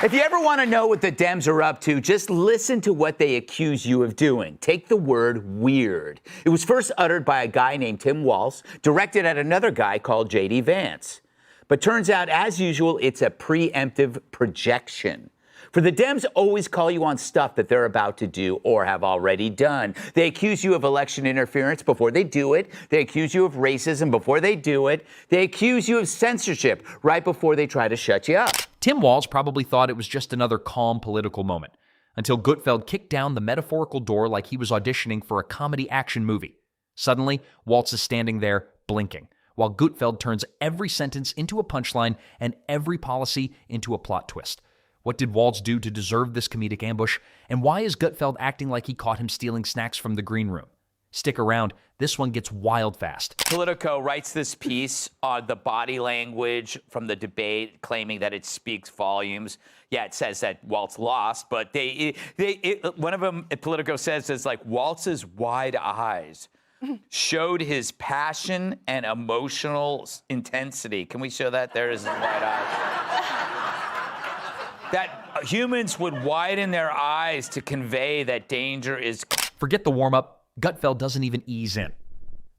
If you ever want to know what the Dems are up to, just listen to what they accuse you of doing. Take the word weird. It was first uttered by a guy named Tim Walz, directed at another guy called J.D. Vance. But turns out, as usual, it's a preemptive projection. For the Dems always call you on stuff that they're about to do or have already done. They accuse you of election interference before they do it. They accuse you of racism before they do it. They accuse you of censorship right before they try to shut you up. Tim Walz probably thought it was just another calm political moment, until Gutfeld kicked down the metaphorical door like he was auditioning for a comedy action movie. Suddenly, Walz is standing there, blinking, while Gutfeld turns every sentence into a punchline and every policy into a plot twist. What did Walz do to deserve this comedic ambush? And why is Gutfeld acting like he caught him stealing snacks from the green room? Stick around. This one gets wild fast. Politico writes this piece on the body language from the debate, claiming that it speaks volumes. Yeah, it says that Walz lost, but one of them, Politico says, is like Walz's wide eyes showed his passion and emotional intensity. Can we show that? There is his wide eyes. That humans would widen their eyes to convey that danger is... Forget the warm-up. Gutfeld doesn't even ease in.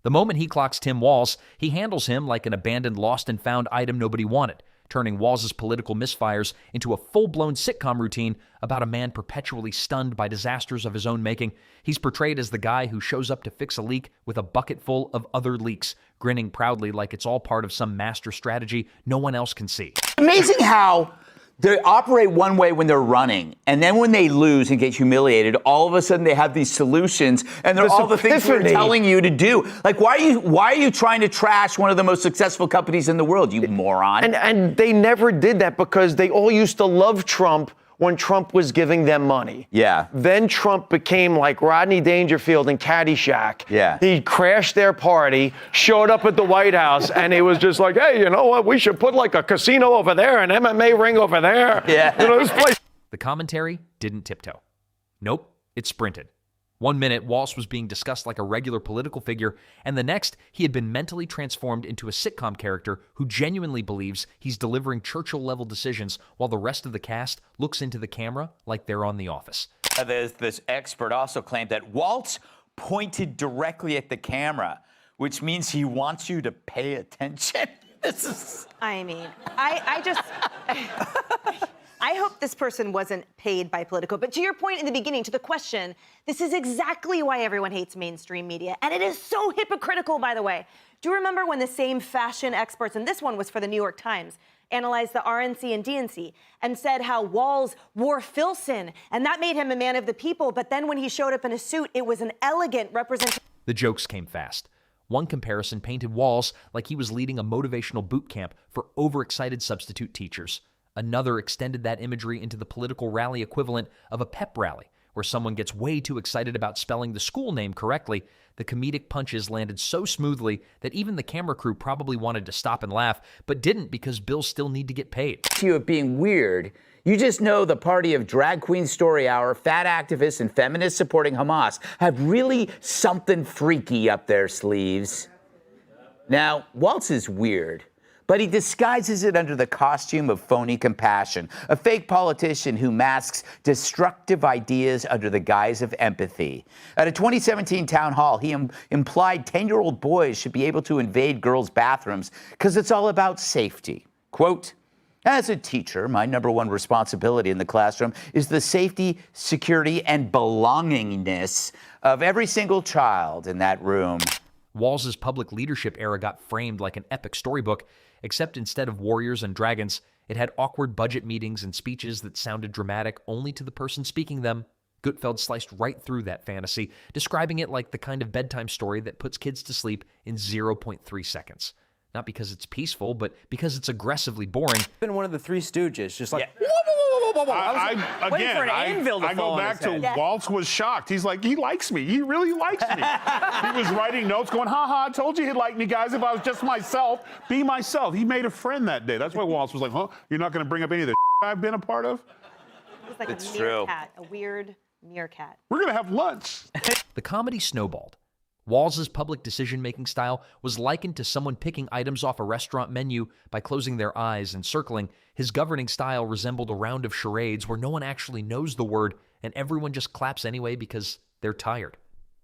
The moment he clocks Tim Walz, he handles him like an abandoned lost and found item nobody wanted, turning Walz's political misfires into a full-blown sitcom routine about a man perpetually stunned by disasters of his own making. He's portrayed as the guy who shows up to fix a leak with a bucket full of other leaks, grinning proudly like it's all part of some master strategy no one else can see. Amazing how they operate one way when they're running, and then when they lose and get humiliated, all of a sudden they have these solutions, and they're all the things they're telling you to do. Like, why are you trying to trash one of the most successful companies in the world, you moron? And they never did that because they all used to love Trump when Trump was giving them money. Yeah. Then Trump became like Rodney Dangerfield in Caddyshack. Yeah. He crashed their party, showed up at the White House, and he was just like, hey, you know what? We should put like a casino over there, an MMA ring over there. Yeah. You know, this place. The commentary didn't tiptoe. Nope, it sprinted. 1 minute, Walz was being discussed like a regular political figure, and the next, he had been mentally transformed into a sitcom character who genuinely believes he's delivering Churchill-level decisions while the rest of the cast looks into the camera like they're on The Office. This expert also claimed that Walz pointed directly at the camera, which means he wants you to pay attention. This is... I mean, I just... I hope this person wasn't paid by Politico. But to your point in the beginning, to the question, this is exactly why everyone hates mainstream media. And it is so hypocritical, by the way. Do you remember when the same fashion experts, and this one was for the New York Times, analyzed the RNC and DNC and said how Walz wore Filson, and that made him a man of the people. But then when he showed up in a suit, it was an elegant representation. The jokes came fast. One comparison painted Walz like he was leading a motivational boot camp for overexcited substitute teachers. Another extended that imagery into the political rally equivalent of a pep rally, where someone gets way too excited about spelling the school name correctly. The comedic punches landed so smoothly that even the camera crew probably wanted to stop and laugh, but didn't because bills still need to get paid. You of being weird, you just know the party of drag queen story hour, fat activists, and feminists supporting Hamas have really something freaky up their sleeves. Now, Walz is weird, but he disguises it under the costume of phony compassion, a fake politician who masks destructive ideas under the guise of empathy. At a 2017 town hall, he implied 10-year-old boys should be able to invade girls' bathrooms because it's all about safety. Quote, as a teacher, my number one responsibility in the classroom is the safety, security, and belongingness of every single child in that room. Walz's public leadership era got framed like an epic storybook, except instead of warriors and dragons, it had awkward budget meetings and speeches that sounded dramatic only to the person speaking them. Gutfeld sliced right through that fantasy, describing it like the kind of bedtime story that puts kids to sleep in 0.3 seconds. Not because it's peaceful, but because it's aggressively boring. Been one of the Three Stooges, just like... Yeah. I was waiting for an anvil to I fall go on back his to head. Walz was shocked. He's like, he likes me. He really likes me. He was writing notes going, ha, I told you he'd like me, guys, if I was just myself. Be myself. He made a friend that day. That's why Walz was like, huh? You're not going to bring up any of the I've been a part of? It was like It's a true. meerkat, a weird meerkat. We're going to have lunch. The comedy snowballed. Walz's public decision-making style was likened to someone picking items off a restaurant menu by closing their eyes and circling. His governing style resembled a round of charades where no one actually knows the word and everyone just claps anyway because they're tired.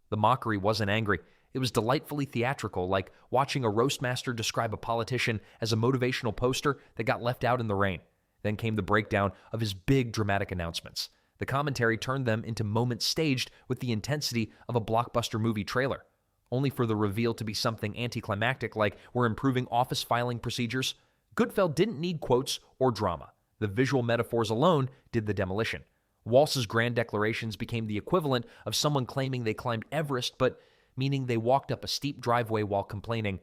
The mockery wasn't angry. It was delightfully theatrical, like watching a roastmaster describe a politician as a motivational poster that got left out in the rain. Then came the breakdown of his big dramatic announcements. The commentary turned them into moments staged with the intensity of a blockbuster movie trailer, only for the reveal to be something anticlimactic like we're improving office filing procedures. Gutfeld didn't need quotes or drama. The visual metaphors alone did the demolition. Walz's grand declarations became the equivalent of someone claiming they climbed Everest, but meaning they walked up a steep driveway while complaining.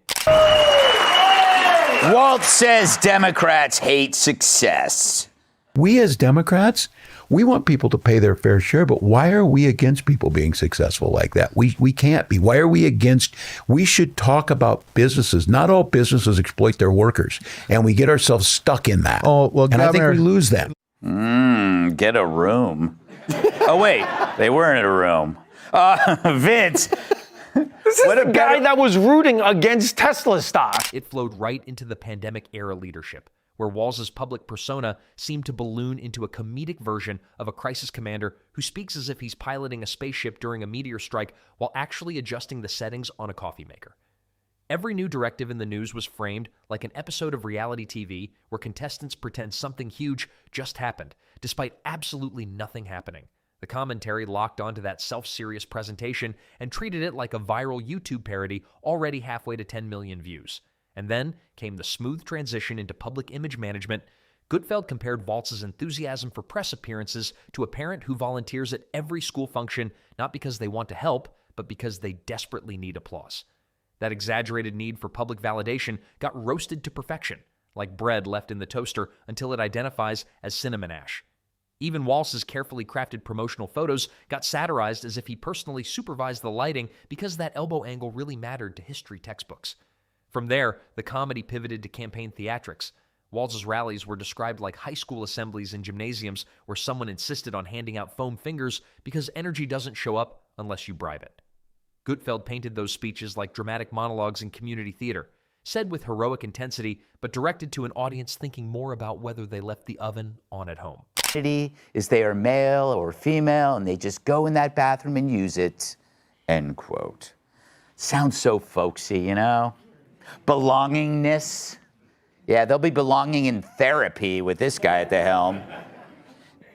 Walz says Democrats hate success. We as Democrats, we want people to pay their fair share, but why are we against people being successful like that? We can't be. Why are we against? We should talk about businesses. Not all businesses exploit their workers, and we get ourselves stuck in that. Oh, well, and I think we lose that. Get a room. Oh, wait, they weren't in a room. Vince. This is the guy that was rooting against Tesla stock. It flowed right into the pandemic-era leadership, where Walz's public persona seemed to balloon into a comedic version of a crisis commander who speaks as if he's piloting a spaceship during a meteor strike while actually adjusting the settings on a coffee maker. Every new directive in the news was framed like an episode of reality TV where contestants pretend something huge just happened, despite absolutely nothing happening. The commentary locked onto that self-serious presentation and treated it like a viral YouTube parody already halfway to 10 million views. And then came the smooth transition into public image management. Gutfeld compared Walz's enthusiasm for press appearances to a parent who volunteers at every school function, not because they want to help, but because they desperately need applause. That exaggerated need for public validation got roasted to perfection, like bread left in the toaster until it identifies as cinnamon ash. Even Walz's carefully crafted promotional photos got satirized as if he personally supervised the lighting because that elbow angle really mattered to history textbooks. From there, the comedy pivoted to campaign theatrics. Walz's rallies were described like high school assemblies and gymnasiums where someone insisted on handing out foam fingers because energy doesn't show up unless you bribe it. Gutfeld painted those speeches like dramatic monologues in community theater, said with heroic intensity, but directed to an audience thinking more about whether they left the oven on at home. Is they are male or female and they just go in that bathroom and use it, end quote. Sounds so folksy, you know? Belongingness. Yeah, they'll be belonging in therapy with this guy at the helm.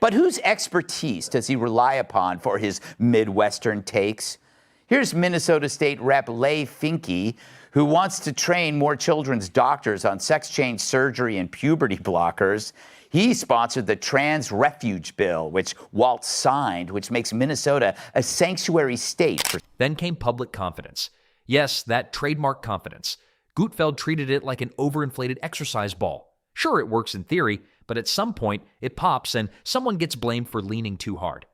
But whose expertise does he rely upon for his Midwestern takes? Here's Minnesota State Rep. Leigh Finke, who wants to train more children's doctors on sex change surgery and puberty blockers. He sponsored the Trans Refuge Bill, which Walz signed, which makes Minnesota a sanctuary state. Then came public confidence. Yes, that trademark confidence. Gutfeld treated it like an overinflated exercise ball. Sure, it works in theory, but at some point, it pops and someone gets blamed for leaning too hard.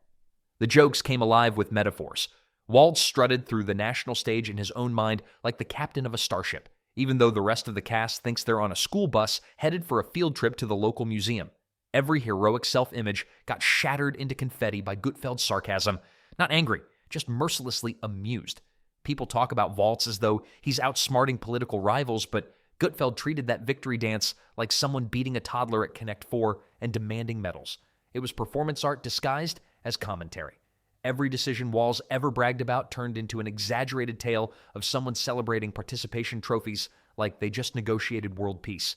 The jokes came alive with metaphors. Walz strutted through the national stage in his own mind like the captain of a starship, even though the rest of the cast thinks they're on a school bus headed for a field trip to the local museum. Every heroic self-image got shattered into confetti by Gutfeld's sarcasm. Not angry, just mercilessly amused. People talk about Walz as though he's outsmarting political rivals, but Gutfeld treated that victory dance like someone beating a toddler at Connect 4 and demanding medals. It was performance art disguised as commentary. Every decision Walz ever bragged about turned into an exaggerated tale of someone celebrating participation trophies like they just negotiated world peace.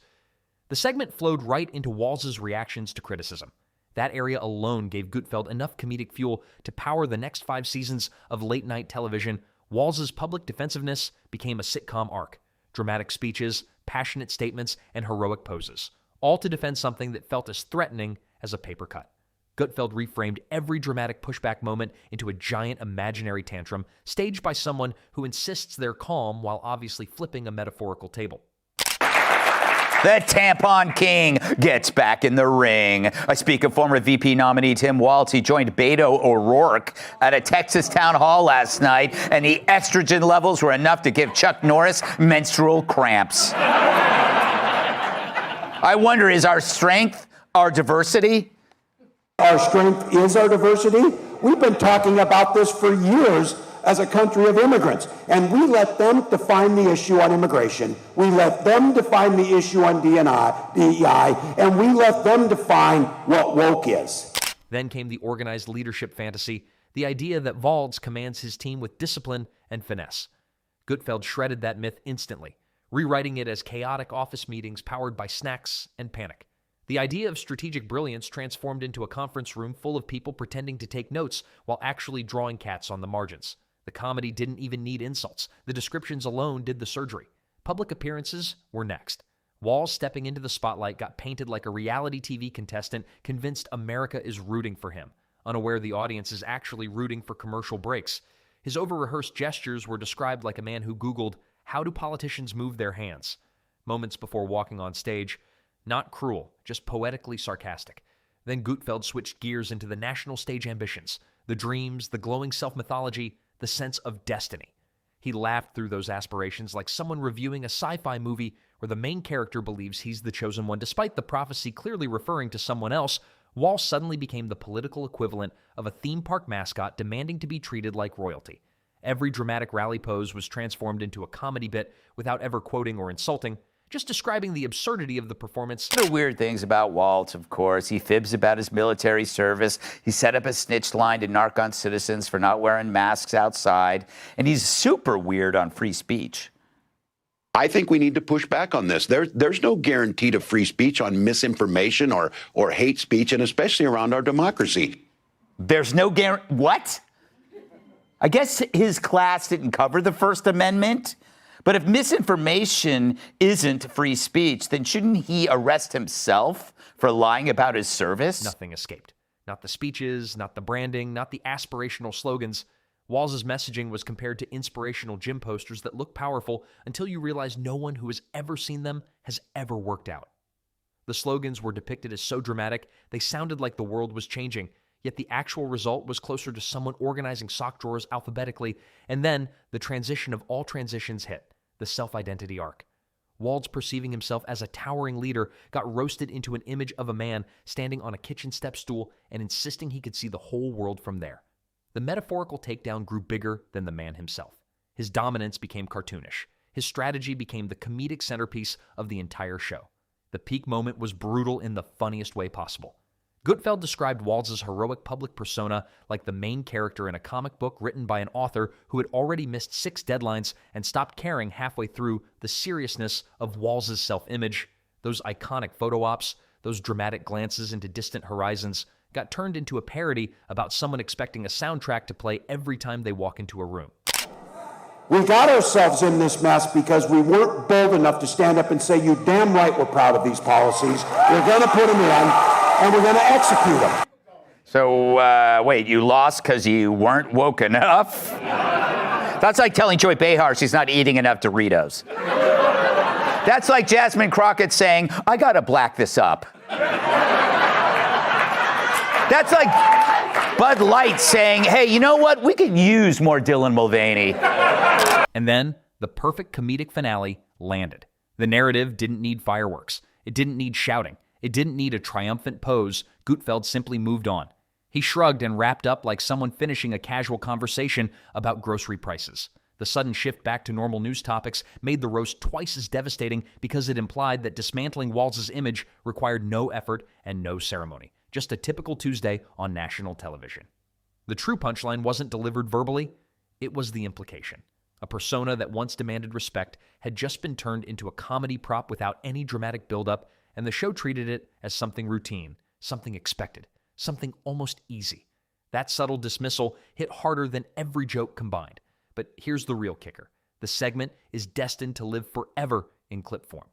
The segment flowed right into Walz's reactions to criticism. That area alone gave Gutfeld enough comedic fuel to power the next 5 seasons of late-night television. Walz's public defensiveness became a sitcom arc. Dramatic speeches, passionate statements, and heroic poses, all to defend something that felt as threatening as a paper cut. Gutfeld reframed every dramatic pushback moment into a giant imaginary tantrum staged by someone who insists they're calm while obviously flipping a metaphorical table. The tampon king gets back in the ring. I speak of former VP nominee Tim Walz. He joined Beto O'Rourke at a Texas town hall last night, and the estrogen levels were enough to give Chuck Norris menstrual cramps. I wonder, is our strength our diversity? Our strength is our diversity. We've been talking about this for years as a country of immigrants. And we let them define the issue on immigration. We let them define the issue on DEI, and we let them define what woke is. Then came the organized leadership fantasy, the idea that Walz commands his team with discipline and finesse. Gutfeld shredded that myth instantly, rewriting it as chaotic office meetings powered by snacks and panic. The idea of strategic brilliance transformed into a conference room full of people pretending to take notes while actually drawing cats on the margins. The comedy didn't even need insults. The descriptions alone did the surgery. Public appearances were next. Walz stepping into the spotlight got painted like a reality TV contestant convinced America is rooting for him, unaware the audience is actually rooting for commercial breaks. His over-rehearsed gestures were described like a man who Googled, "How do politicians move their hands?" Moments before walking on stage, not cruel, just poetically sarcastic. Then Gutfeld switched gears into the national stage ambitions, the dreams, the glowing self-mythology, the sense of destiny. He laughed through those aspirations like someone reviewing a sci-fi movie where the main character believes he's the chosen one. Despite the prophecy clearly referring to someone else, Walz suddenly became the political equivalent of a theme park mascot demanding to be treated like royalty. Every dramatic rally pose was transformed into a comedy bit without ever quoting or insulting, just describing the absurdity of the performance. The weird things about Walz, of course. He fibs about his military service. He set up a snitch line to narc on citizens for not wearing masks outside. And he's super weird on free speech. I think we need to push back on this. There's no guarantee to free speech on misinformation or hate speech, and especially around our democracy. There's no guarantee. What? I guess his class didn't cover the First Amendment. But if misinformation isn't free speech, then shouldn't he arrest himself for lying about his service? Nothing escaped. Not the speeches, not the branding, not the aspirational slogans. Walz's messaging was compared to inspirational gym posters that look powerful until you realize no one who has ever seen them has ever worked out. The slogans were depicted as so dramatic, they sounded like the world was changing, yet the actual result was closer to someone organizing sock drawers alphabetically, and then the transition of all transitions hit, the self-identity arc. Walz, perceiving himself as a towering leader, got roasted into an image of a man standing on a kitchen step stool and insisting he could see the whole world from there. The metaphorical takedown grew bigger than the man himself. His dominance became cartoonish. His strategy became the comedic centerpiece of the entire show. The peak moment was brutal in the funniest way possible. Gutfeld described Walz's heroic public persona like the main character in a comic book written by an author who had already missed 6 deadlines and stopped caring halfway through the seriousness of Walz's self-image. Those iconic photo ops, those dramatic glances into distant horizons, got turned into a parody about someone expecting a soundtrack to play every time they walk into a room. We got ourselves in this mess because we weren't bold enough to stand up and say, you damn right we're proud of these policies. We're going to put them in, and we're going to execute them. So, wait, you lost because you weren't woke enough? That's like telling Joy Behar she's not eating enough Doritos. That's like Jasmine Crockett saying, I got to black this up. That's like Bud Light saying, hey, you know what? We could use more Dylan Mulvaney. And then the perfect comedic finale landed. The narrative didn't need fireworks. It didn't need shouting. It didn't need a triumphant pose. Gutfeld simply moved on. He shrugged and wrapped up like someone finishing a casual conversation about grocery prices. The sudden shift back to normal news topics made the roast twice as devastating because it implied that dismantling Walz's image required no effort and no ceremony. Just a typical Tuesday on national television. The true punchline wasn't delivered verbally, it was the implication. A persona that once demanded respect had just been turned into a comedy prop without any dramatic buildup, and the show treated it as something routine, something expected, something almost easy. That subtle dismissal hit harder than every joke combined. But here's the real kicker. The segment is destined to live forever in clip form.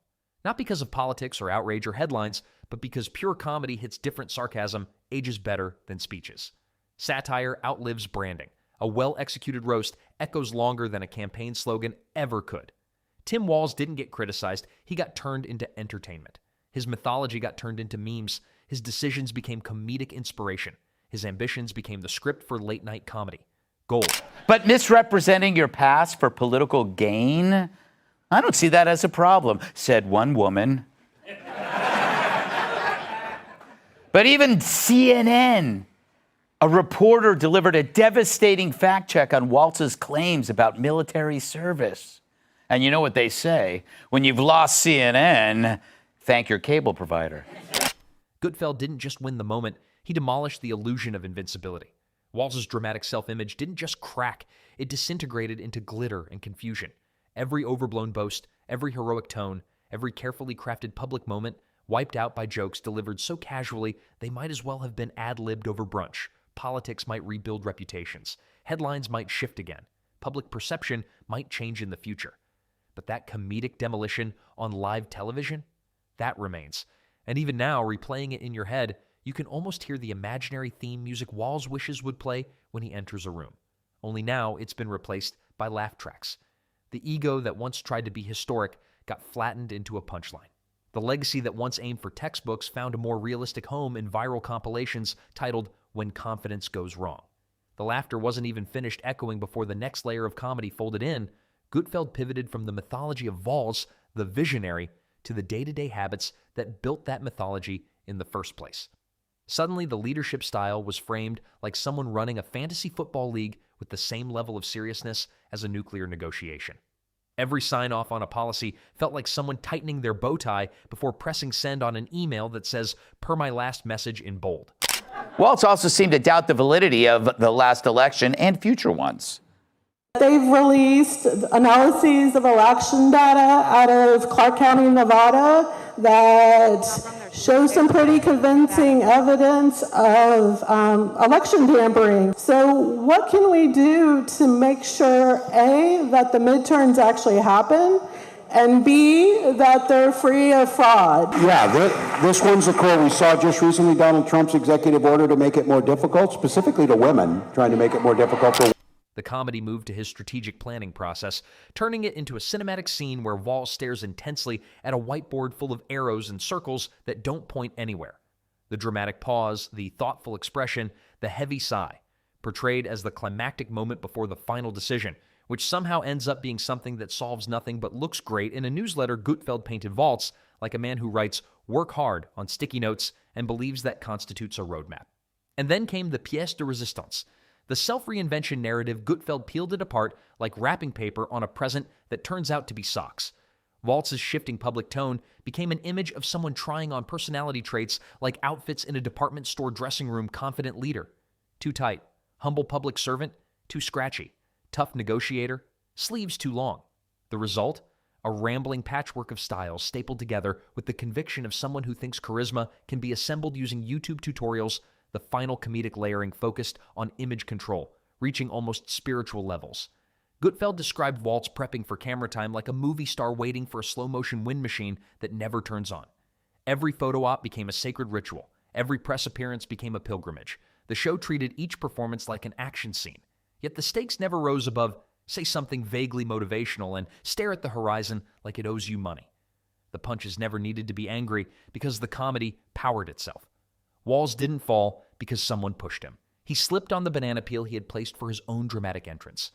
Not because of politics or outrage or headlines, but because pure comedy hits different sarcasm, ages better than speeches. Satire outlives branding. A well-executed roast echoes longer than a campaign slogan ever could. Tim Walz didn't get criticized, he got turned into entertainment. His mythology got turned into memes. His decisions became comedic inspiration. His ambitions became the script for late-night comedy. Gold. But misrepresenting your past for political gain? I don't see that as a problem, said one woman. But even CNN A reporter delivered a devastating fact check on Walz's claims about military service. And you know what they say, when you've lost CNN, thank your cable provider. Gutfeld didn't just win the moment, he demolished the illusion of invincibility. Walz's dramatic self-image didn't just crack, it disintegrated into glitter and confusion. Every overblown boast, every heroic tone, every carefully crafted public moment wiped out by jokes delivered so casually they might as well have been ad-libbed over brunch. Politics might rebuild reputations. Headlines might shift again. Public perception might change in the future. But that comedic demolition on live television, that remains. And even now, replaying it in your head, you can almost hear the imaginary theme music Walz wishes would play when he enters a room. Only now it's been replaced by laugh tracks. The ego that once tried to be historic got flattened into a punchline. The legacy that once aimed for textbooks found a more realistic home in viral compilations titled When Confidence Goes Wrong. The laughter wasn't even finished echoing before the next layer of comedy folded in. Gutfeld pivoted from the mythology of Walz, the visionary, to the day-to-day habits that built that mythology in the first place. Suddenly, the leadership style was framed like someone running a fantasy football league with the same level of seriousness as a nuclear negotiation. Every sign-off on a policy felt like someone tightening their bow tie before pressing send on an email that says, per my last message in bold. Walz also seemed to doubt the validity of the last election and future ones. They've released analyses of election data out of Clark County, Nevada, that show some pretty convincing evidence of election tampering. So what can we do to make sure, A, that the midterms actually happen, and B, that they're free of fraud? Yeah, this one's a core. We saw just recently Donald Trump's executive order to make it more difficult, specifically to women, trying to make it more difficult for. The comedy moved to his strategic planning process, turning it into a cinematic scene where Walz stares intensely at a whiteboard full of arrows and circles that don't point anywhere. The dramatic pause, the thoughtful expression, the heavy sigh, portrayed as the climactic moment before the final decision, which somehow ends up being something that solves nothing but looks great. In a newsletter, Gutfeld painted Walz like a man who writes "work hard" on sticky notes and believes that constitutes a roadmap. And then came the pièce de résistance. The self-reinvention narrative, Gutfeld peeled it apart like wrapping paper on a present that turns out to be socks. Walz's shifting public tone became an image of someone trying on personality traits like outfits in a department store dressing room confident leader. Too tight. Humble public servant. Too scratchy. Tough negotiator. Sleeves too long. The result? A rambling patchwork of styles stapled together with the conviction of someone who thinks charisma can be assembled using YouTube tutorials, the final comedic layering focused on image control, reaching almost spiritual levels. Gutfeld described Walz prepping for camera time like a movie star waiting for a slow-motion wind machine that never turns on. Every photo op became a sacred ritual. Every press appearance became a pilgrimage. The show treated each performance like an action scene. Yet the stakes never rose above, say something vaguely motivational and stare at the horizon like it owes you money. The punches never needed to be angry because the comedy powered itself. Walz didn't fall because someone pushed him. He slipped on the banana peel he had placed for his own dramatic entrance.